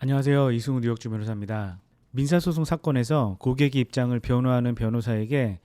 안녕하세요. 이승우 뉴욕주 변호사입니다. 민사소송 사건에서 고객의 입장을 변호하는 변호사에게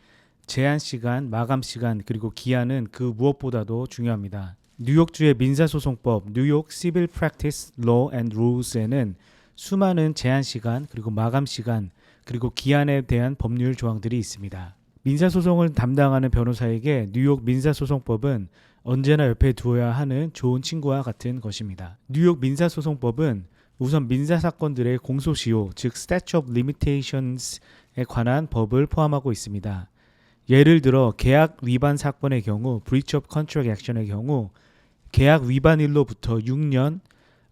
제한 시간, 마감 시간, 그리고 기한은 그 무엇보다도 중요합니다. 뉴욕주의 민사소송법 뉴욕 Civil Practice Law and Rules에는 수많은 제한 시간, 그리고 마감 시간, 그리고 기한에 대한 법률 조항들이 있습니다. 민사소송을 담당하는 변호사에게 뉴욕 민사소송법은 언제나 옆에 두어야 하는 좋은 친구와 같은 것입니다. 뉴욕 민사소송법은 우선 민사사건들의 공소시효, 즉 Statute of Limitations에 관한 법을 포함하고 있습니다. 예를 들어 계약 위반 사건의 경우 Breach of Contract Action의 경우 계약 위반일로부터 6년,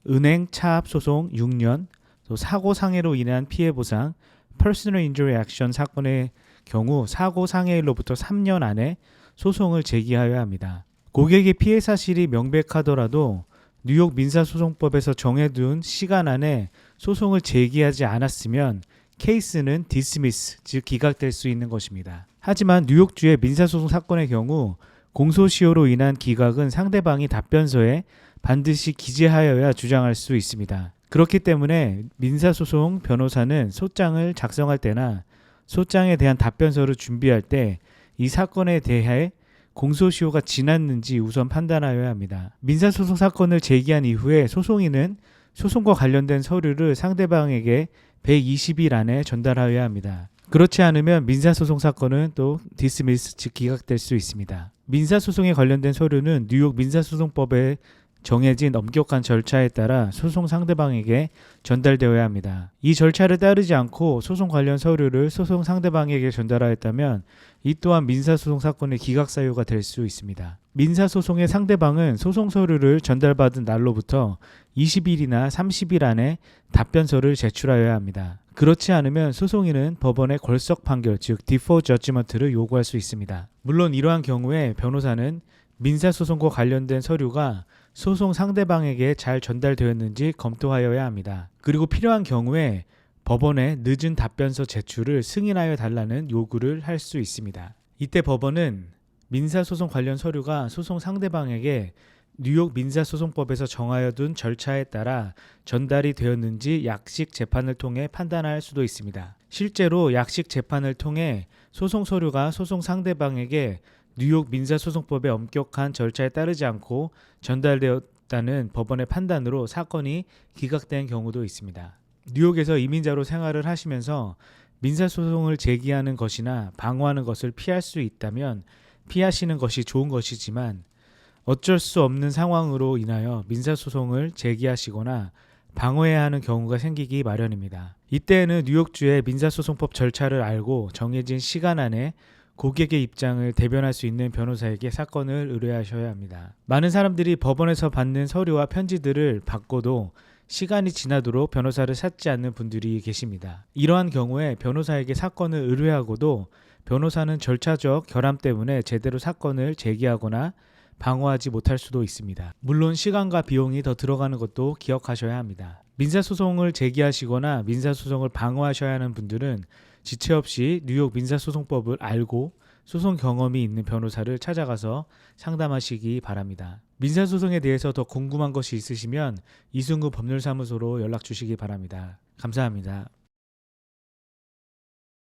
은행 차압 소송 6년, 또 사고 상해로 인한 피해 보상 Personal Injury Action 사건의 경우 사고 상해일로부터 3년 안에 소송을 제기하여야 합니다. 고객의 피해 사실이 명백하더라도 뉴욕 민사소송법에서 정해둔 시간 안에 소송을 제기하지 않았으면 케이스는 디스미스, 즉 기각될 수 있는 것입니다. 하지만 뉴욕주의 민사소송 사건의 경우 공소시효로 인한 기각은 상대방이 답변서에 반드시 기재하여야 주장할 수 있습니다. 그렇기 때문에 민사소송 변호사는 소장을 작성할 때나 소장에 대한 답변서를 준비할 때 이 사건에 대해 공소시효가 지났는지 우선 판단하여야 합니다. 민사소송 사건을 제기한 이후에 소송인은 소송과 관련된 서류를 상대방에게 120일 안에 전달하여야 합니다. 그렇지 않으면 민사소송 사건은 또 디스미스, 즉 기각될 수 있습니다. 민사소송에 관련된 서류는 뉴욕 민사소송법에 정해진 엄격한 절차에 따라 소송 상대방에게 전달되어야 합니다. 이 절차를 따르지 않고 소송 관련 서류를 소송 상대방에게 전달하였다면 이 또한 민사소송 사건의 기각 사유가 될 수 있습니다. 민사소송의 상대방은 소송 서류를 전달받은 날로부터 20일이나 30일 안에 답변서를 제출하여야 합니다. 그렇지 않으면 소송인은 법원의 궐석 판결, 즉 디포 저지먼트를 요구할 수 있습니다. 물론 이러한 경우에 변호사는 민사소송과 관련된 서류가 소송 상대방에게 잘 전달되었는지 검토하여야 합니다. 그리고 필요한 경우에 법원에 늦은 답변서 제출을 승인하여 달라는 요구를 할 수 있습니다. 이때 법원은 민사소송 관련 서류가 소송 상대방에게 뉴욕 민사소송법에서 정하여둔 절차에 따라 전달이 되었는지 약식 재판을 통해 판단할 수도 있습니다. 실제로 약식 재판을 통해 소송 서류가 소송 상대방에게 뉴욕 민사소송법의 엄격한 절차에 따르지 않고 전달되었다는 법원의 판단으로 사건이 기각된 경우도 있습니다. 뉴욕에서 이민자로 생활을 하시면서 민사소송을 제기하는 것이나 방어하는 것을 피할 수 있다면 피하시는 것이 좋은 것이지만 어쩔 수 없는 상황으로 인하여 민사소송을 제기하시거나 방어해야 하는 경우가 생기기 마련입니다. 이때에는 뉴욕주의 민사소송법 절차를 알고 정해진 시간 안에 고객의 입장을 대변할 수 있는 변호사에게 사건을 의뢰하셔야 합니다. 많은 사람들이 법원에서 받는 서류와 편지들을 받고도 시간이 지나도록 변호사를 찾지 않는 분들이 계십니다. 이러한 경우에 변호사에게 사건을 의뢰하고도 변호사는 절차적 결함 때문에 제대로 사건을 제기하거나 방어하지 못할 수도 있습니다. 물론 시간과 비용이 더 들어가는 것도 기억하셔야 합니다. 민사소송을 제기하시거나 민사소송을 방어하셔야 하는 분들은 지체 없이 뉴욕 민사소송법을 알고 소송 경험이 있는 변호사를 찾아가서 상담하시기 바랍니다. 민사소송에 대해서 더 궁금한 것이 있으시면 이승우 법률사무소로 연락 주시기 바랍니다. 감사합니다.